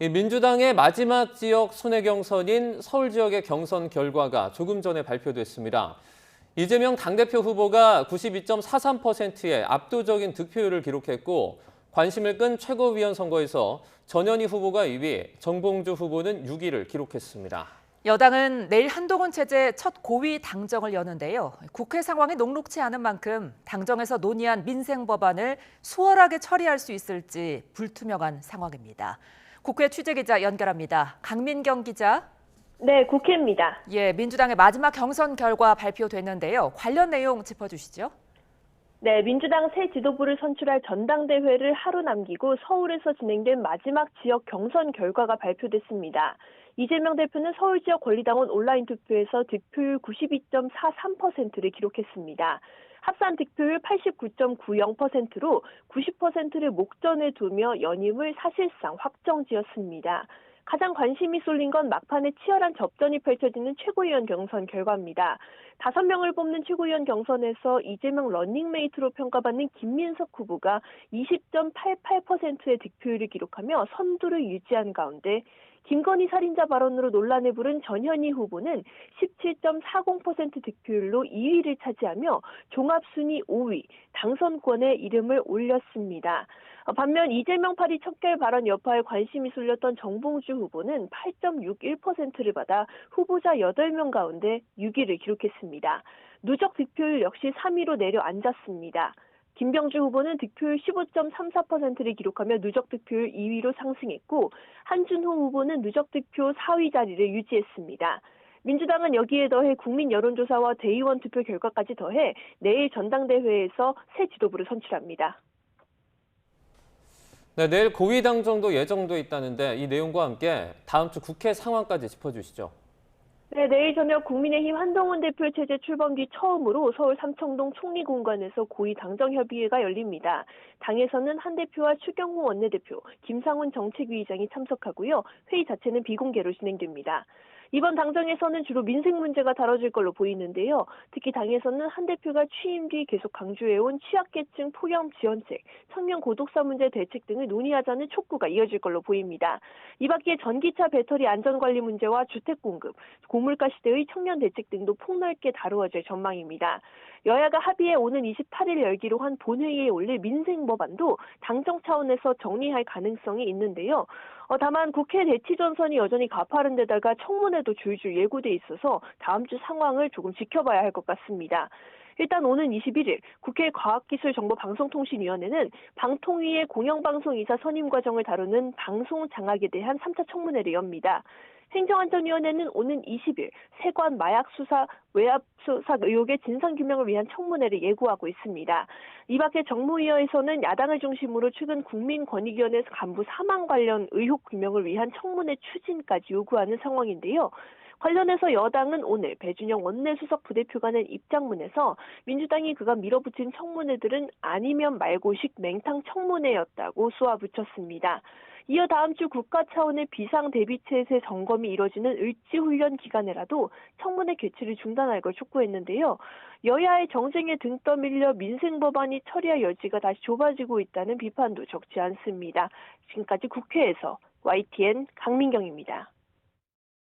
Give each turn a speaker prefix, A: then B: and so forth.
A: 이 민주당의 마지막 지역 손해 경선인 서울 지역의 경선 결과가 조금 전에 발표됐습니다. 이재명 당대표 후보가 92.43%의 압도적인 득표율을 기록했고 관심을 끈 최고위원 선거에서 전현희 후보가 2위, 정봉주 후보는 6위를 기록했습니다.
B: 여당은 내일 한동훈 체제 첫 고위 당정을 여는데요. 국회 상황이 녹록치 않은 만큼 당정에서 논의한 민생 법안을 수월하게 처리할 수 있을지 불투명한 상황입니다. 국회 취재기자 연결합니다. 강민경 기자.
C: 네, 국회입니다.
B: 민주당의 마지막 경선 결과 발표됐는데요. 관련 내용 짚어주시죠.
C: 네, 민주당 새 지도부를 선출할 전당대회를 하루 남기고 서울에서 진행된 마지막 지역 경선 결과가 발표됐습니다. 이재명 대표는 서울 지역 권리당원 온라인 투표에서 득표율 92.43%를 기록했습니다. 합산 득표율 89.90%로 90%를 목전에 두며 연임을 사실상 확정지었습니다. 가장 관심이 쏠린 건 막판에 치열한 접전이 펼쳐지는 최고위원 경선 결과입니다. 5명을 뽑는 최고위원 경선에서 이재명 러닝메이트로 평가받는 김민석 후보가 20.88%의 득표율을 기록하며 선두를 유지한 가운데 김건희 살인자 발언으로 논란을 부른 전현희 후보는 17.40% 득표율로 2위를 차지하며 종합순위 5위, 당선권에 이름을 올렸습니다. 반면 이재명 파리 척결 발언 여파에 관심이 쏠렸던 정봉주 후보는 8.61%를 받아 후보자 8명 가운데 6위를 기록했습니다. 누적 득표율 역시 3위로 내려앉았습니다. 김병주 후보는 득표율 15.34%를 기록하며 누적 득표율 2위로 상승했고 한준호 후보는 누적 득표 4위 자리를 유지했습니다. 민주당은 여기에 더해 국민 여론조사와 대의원 투표 결과까지 더해 내일 전당대회에서 새 지도부를 선출합니다.
A: 네, 내일 고위 당정도 예정돼 있다는데 이 내용과 함께 다음 주 국회 상황까지 짚어주시죠.
C: 네, 내일 저녁 국민의힘 한동훈 대표 체제 출범 뒤 처음으로 서울 삼청동 총리공관에서 고위 당정협의회가 열립니다. 당에서는 한 대표와 추경호 원내대표, 김상훈 정책위의장이 참석하고요. 회의 자체는 비공개로 진행됩니다. 이번 당정에서는 주로 민생 문제가 다뤄질 걸로 보이는데요. 특히 당에서는 한 대표가 취임 뒤 계속 강조해온 취약계층 포용 지원책, 청년 고독사 문제 대책 등을 논의하자는 촉구가 이어질 걸로 보입니다. 이 밖에 전기차 배터리 안전관리 문제와 주택 공급, 고물가 시대의 청년 대책 등도 폭넓게 다루어질 전망입니다. 여야가 합의해 오는 28일 열기로 한 본회의에 올릴 민생 법안도 당정 차원에서 정리할 가능성이 있는데요. 다만 국회 대치 전선이 여전히 가파른 데다가 청문회도 줄줄 예고돼 있어서 다음 주 상황을 조금 지켜봐야 할 것 같습니다. 일단 오는 21일 국회 과학기술정보방송통신위원회는 방통위의 공영방송이사 선임 과정을 다루는 방송 장악에 대한 3차 청문회를 엽니다. 행정안전위원회는 오는 20일 세관 마약 수사 외압 수사 의혹의 진상규명을 위한 청문회를 예고하고 있습니다. 이 밖에 정무위에서는 야당을 중심으로 최근 국민권익위원회 간부 사망 관련 의혹 규명을 위한 청문회 추진까지 요구하는 상황인데요. 관련해서 여당은 오늘 배준영 원내수석 부대표가 낸 입장문에서 민주당이 그간 밀어붙인 청문회들은 아니면 말고식 맹탕 청문회였다고 쏘아붙였습니다. 이어 다음 주 국가 차원의 비상대비체제 점검이 이뤄지는 을지훈련 기간에라도 청문회 개최를 중단할 걸 촉구했는데요. 여야의 정쟁에 등 떠밀려 민생 법안이 처리할 여지가 다시 좁아지고 있다는 비판도 적지 않습니다. 지금까지 국회에서 YTN 강민경입니다.